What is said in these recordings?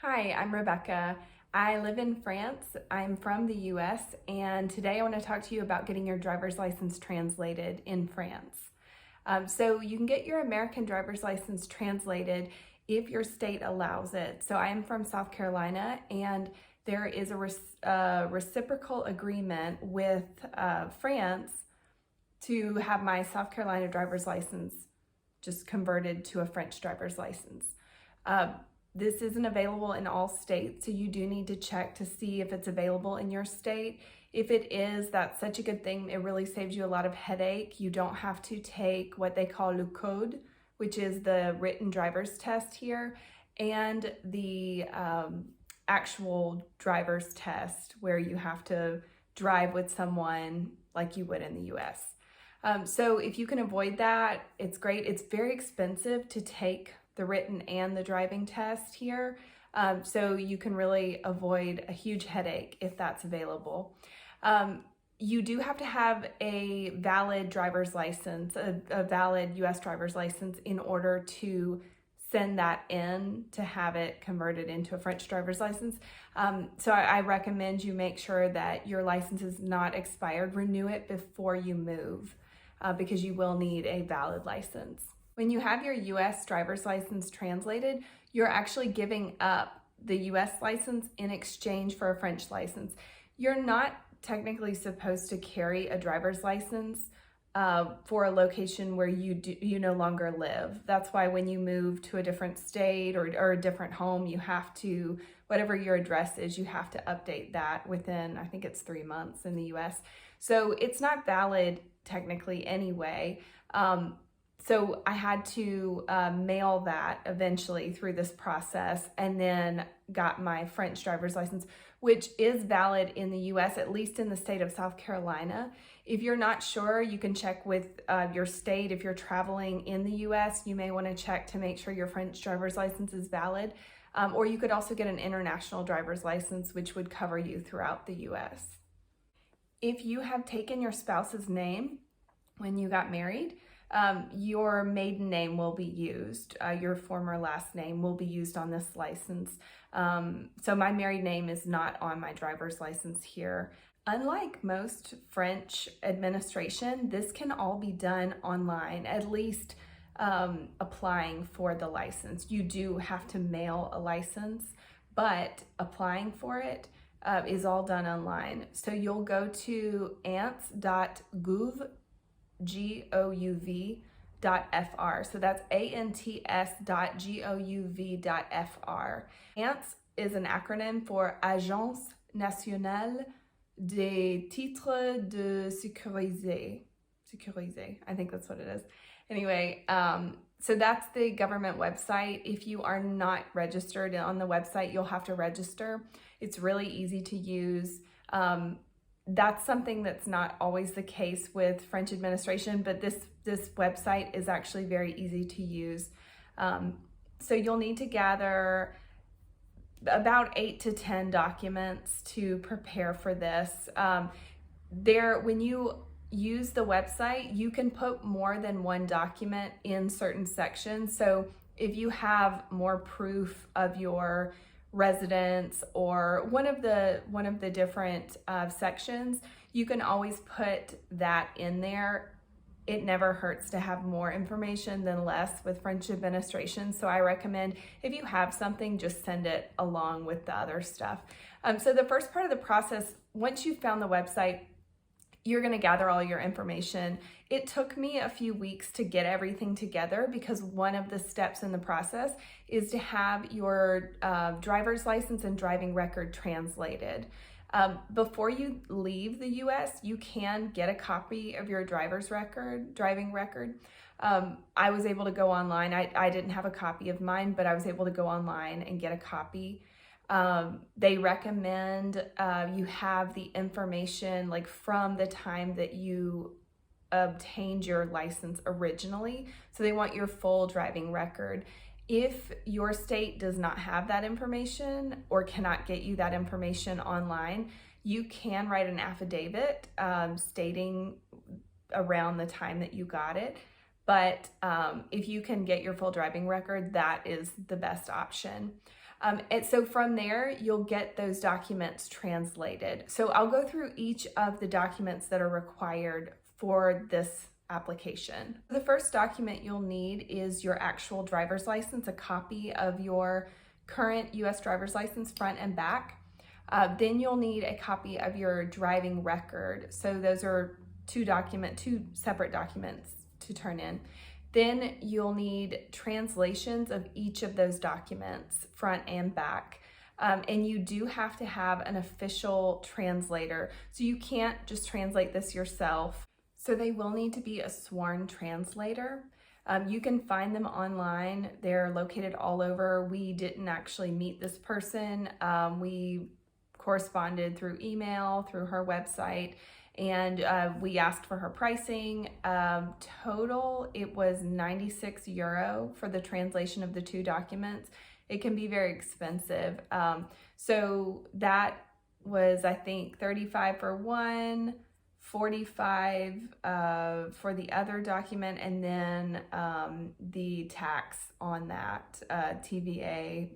Hi, I'm Rebecca. I live in France. I'm from the US, and today I want to talk to you about getting your driver's license translated in France. So you can get your American driver's license translated if your state allows it. So I am from South Carolina, and there is a reciprocal agreement with France to have my South Carolina driver's license just converted to a French driver's license. This isn't available in all states, so you do need to check to see if it's available in your state. If it is, that's such a good thing. It really saves you a lot of headache. You don't have to take what they call le code, which is the written driver's test here, and the actual driver's test where you have to drive with someone like you would in the US. So if you can avoid that, it's great. It's very expensive to take the written and the driving test here. So you can really avoid a huge headache if that's available. You do have to have a valid driver's license, a valid US driver's license in order to send that in to have it converted into a French driver's license. So I recommend you make sure that your license is not expired. Renew it before you move because you will need a valid license. When you have your US driver's license translated, you're actually giving up the US license in exchange for a French license. You're not technically supposed to carry a driver's license for a location where you no longer live. That's why when you move to a different state or a different home, you have to, whatever your address is, you have to update that within, I think it's 3 months in the US. So it's not valid technically anyway. So I had to mail that eventually through this process, and then got my French driver's license, which is valid in the US, at least in the state of South Carolina. If you're not sure, you can check with your state. If you're traveling in the US, you may want to check to make sure your French driver's license is valid. Or you could also get an international driver's license, which would cover you throughout the US. If you have taken your spouse's name when you got married, your maiden name will be used. Your former last name will be used on this license. So my married name is not on my driver's license here. Unlike most French administration, this can all be done online, at least applying for the license. You do have to mail a license, but applying for it is all done online. So you'll go to ants.gouv.fr. So that's ants.gouv.fr. ANTS is an acronym for Agence Nationale des Titres de Sécurité. I think that's what it is. Anyway, so that's the government website. If you are not registered on the website, you'll have to register. It's really easy to use. That's something that's not always the case with French administration, but this website is actually very easy to use. So you'll need to gather about 8 to 10 documents to prepare for this. When you use the website, you can put more than one document in certain sections. So if you have more proof of your residence or one of the different sections, you can always put that in there. It never hurts to have more information than less with French administration. So I recommend if you have something, just send it along with the other stuff. So the first part of the process, once you've found the website, you're going to gather all your information. It took me a few weeks to get everything together because one of the steps in the process is to have your driver's license and driving record translated. Before you leave the US, you can get a copy of your driving record. I was able to go online. I didn't have a copy of mine, but I was able to go online and get a copy. They recommend you have the information like from the time that you obtained your license originally. So they want your full driving record. If your state does not have that information or cannot get you that information online, you can write an affidavit stating around the time that you got it. But if you can get your full driving record, that is the best option. And so from there, you'll get those documents translated. So I'll go through each of the documents that are required for this application. The first document you'll need is your actual driver's license, a copy of your current U.S. driver's license front and back. Then you'll need a copy of your driving record. So those are two separate documents to turn in. Then you'll need translations of each of those documents, front and back. And you do have to have an official translator. So you can't just translate this yourself. So they will need to be a sworn translator. You can find them online. They're located all over. We didn't actually meet this person. We corresponded through email, through her website, and we asked for her pricing. Total, it was €96 for the translation of the two documents. It can be very expensive. So that was, I think, 35 for one, 45 for the other document, and then the tax on that, TVA,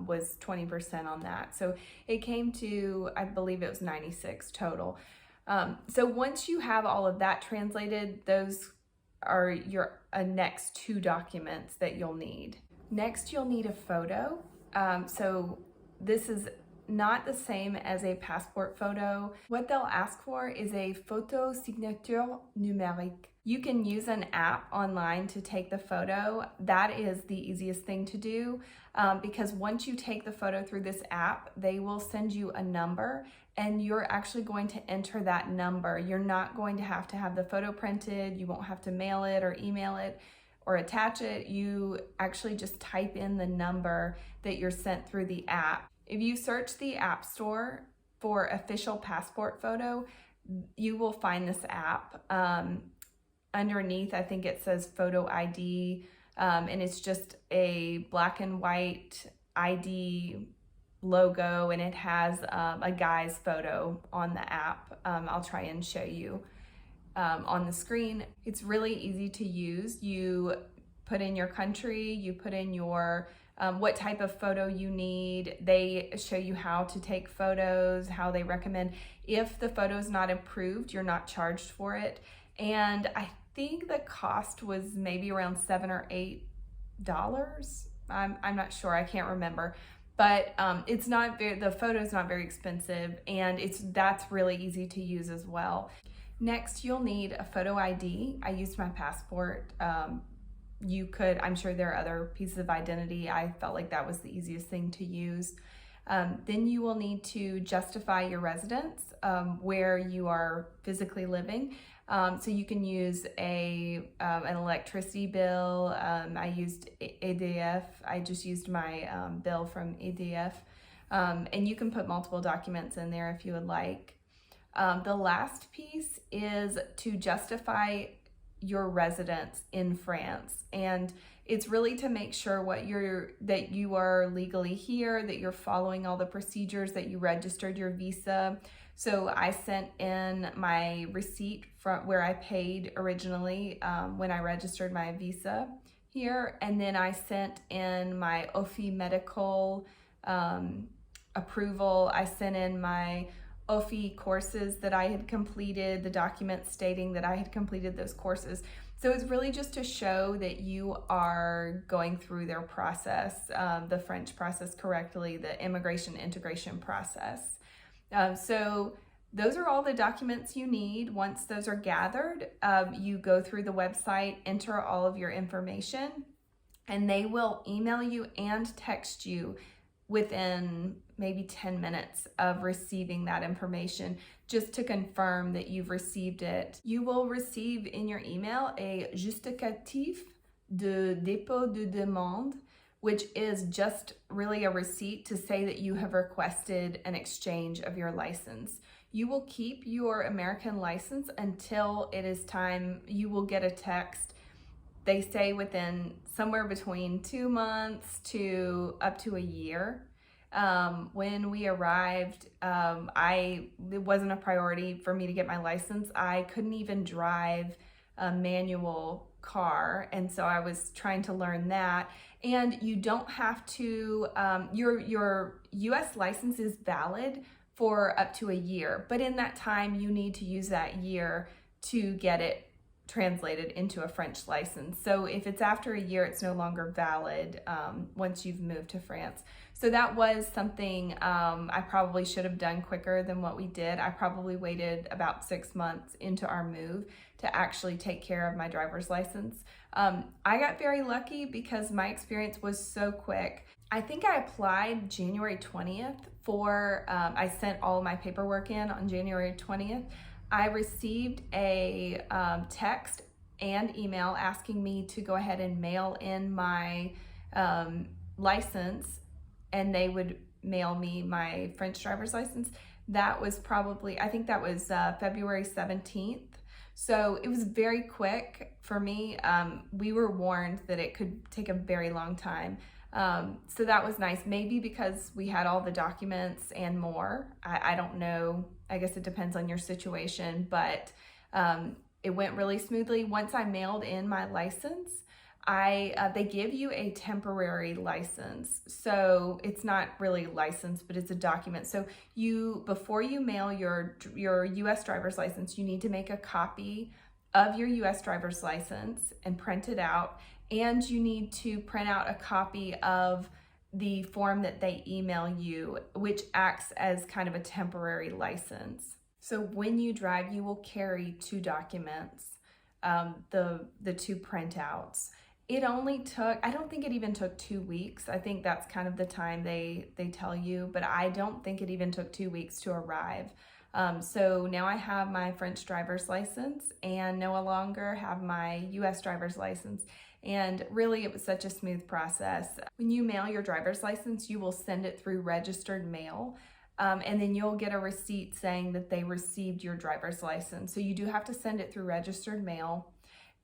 was 20% on that. So it came to, I believe it was 96 total. So once you have all of that translated, those are your next two documents that you'll need. Next, you'll need a photo. So this is not the same as a passport photo. What they'll ask for is a photo signature numérique. You can use an app online to take the photo. That is the easiest thing to do because once you take the photo through this app, they will send you a number and you're actually going to enter that number. You're not going to have the photo printed. You won't have to mail it or email it or attach it. You actually just type in the number that you're sent through the app. If you search the App Store for official passport photo, you will find this app. Underneath, I think it says photo ID, and it's just a black and white ID logo, and it has a guy's photo on the app. I'll try and show you on the screen. It's really easy to use. You put in your country, you put in your what type of photo you need. They show you how to take photos, how they recommend. If the photo is not approved, you're not charged for it. And I think the cost was maybe around $7 or $8. I'm not sure, I can't remember. But it's not the photo is not very expensive, and that's really easy to use as well. Next, you'll need a photo ID. I used my passport. You could, I'm sure there are other pieces of identity. I felt like that was the easiest thing to use. Then you will need to justify your residence, where you are physically living. So you can use an electricity bill. I used EDF. I just used my bill from EDF. And you can put multiple documents in there if you would like. The last piece is to justify your residence in France, and it's really to make sure that you are legally here, that you're following all the procedures, that you registered your visa. So I sent in my receipt from where I paid originally when I registered my visa here, and then I sent in my OFII medical approval. I sent in my OFII courses that I had completed, the documents stating that I had completed those courses. So it's really just to show that you are going through their process, the French process correctly, the immigration integration process. So those are all the documents you need. Once those are gathered, you go through the website, enter all of your information, and they will email you and text you within maybe 10 minutes of receiving that information, just to confirm that you've received it. You will receive in your email a Justicatif de dépôt de demande, which is just really a receipt to say that you have requested an exchange of your license. You will keep your American license until it is time. You will get a text. They say within somewhere between 2 months to up to a year. When we arrived, it wasn't a priority for me to get my license. I couldn't even drive a manual car, and so I was trying to learn that. And you don't have to, your US license is valid for up to a year, but in that time you need to use that year to get it translated into a French license. So if it's after a year, it's no longer valid once you've moved to France. So that was something I probably should have done quicker than what we did. I probably waited about 6 months into our move to actually take care of my driver's license. I got very lucky because my experience was so quick. I think I applied January 20th for, I sent all my paperwork in on January 20th. I received a text and email asking me to go ahead and mail in my license, and they would mail me my French driver's license. That was probably, I think that was February 17th. So it was very quick for me. We were warned that it could take a very long time. So that was nice, maybe because we had all the documents and more. I don't know. I guess it depends on your situation, but it went really smoothly. Once I mailed in my license, they give you a temporary license. So it's not really a license, but it's a document. So before you mail your US driver's license, you need to make a copy of your US driver's license and print it out. And you need to print out a copy of the form that they email you, which acts as kind of a temporary license. So when you drive, you will carry 2 documents, the 2 printouts. It only took, I don't think it even took 2 weeks. I think that's kind of the time they tell you, but I don't think it even took 2 weeks to arrive. So now I have my French driver's license and no longer have my US driver's license. And really, it was such a smooth process. When you mail your driver's license, you will send it through registered mail, and then you'll get a receipt saying that they received your driver's license. So you do have to send it through registered mail,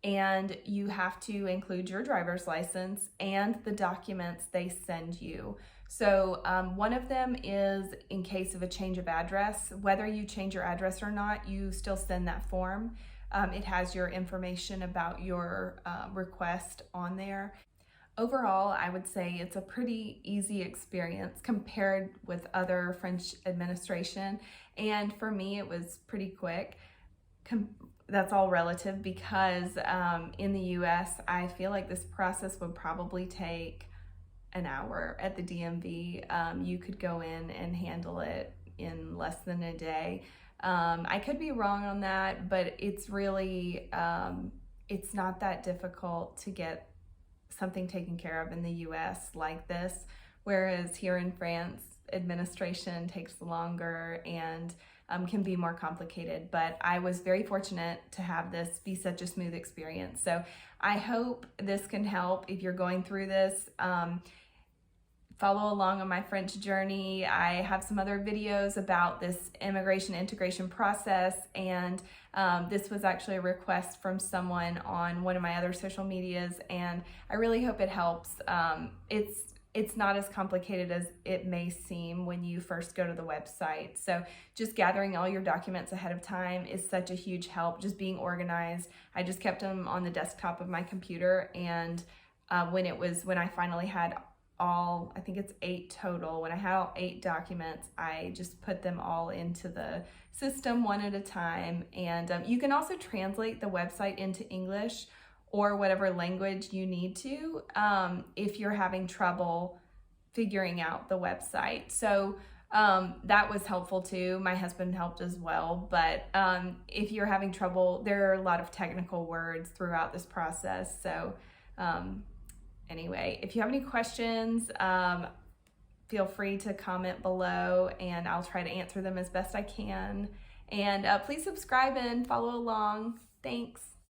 and you have to include your driver's license and the documents they send you. So one of them is in case of a change of address. Whether you change your address or not, you still send that form. It has your information about your request on there. Overall, I would say it's a pretty easy experience compared with other French administration. And for me, it was pretty quick. That's all relative because in the US, I feel like this process would probably take an hour at the DMV. You could go in and handle it in less than a day. I could be wrong on that, but it's really, it's not that difficult to get something taken care of in the US like this, whereas here in France, administration takes longer and can be more complicated. But I was very fortunate to have this be such a smooth experience. So I hope this can help if you're going through this. Follow along on my French journey. I have some other videos about this immigration integration process, and this was actually a request from someone on one of my other social medias, and I really hope it helps. It's not as complicated as it may seem when you first go to the website. So just gathering all your documents ahead of time is such a huge help, just being organized. I just kept them on the desktop of my computer, and when I finally had all, I think it's 8 total. When I had all 8 documents, I just put them all into the system one at a time. And you can also translate the website into English or whatever language you need to if you're having trouble figuring out the website. So that was helpful too. My husband helped as well. But if you're having trouble, there are a lot of technical words throughout this process. So anyway, if you have any questions, feel free to comment below and I'll try to answer them as best I can. And please subscribe and follow along. Thanks.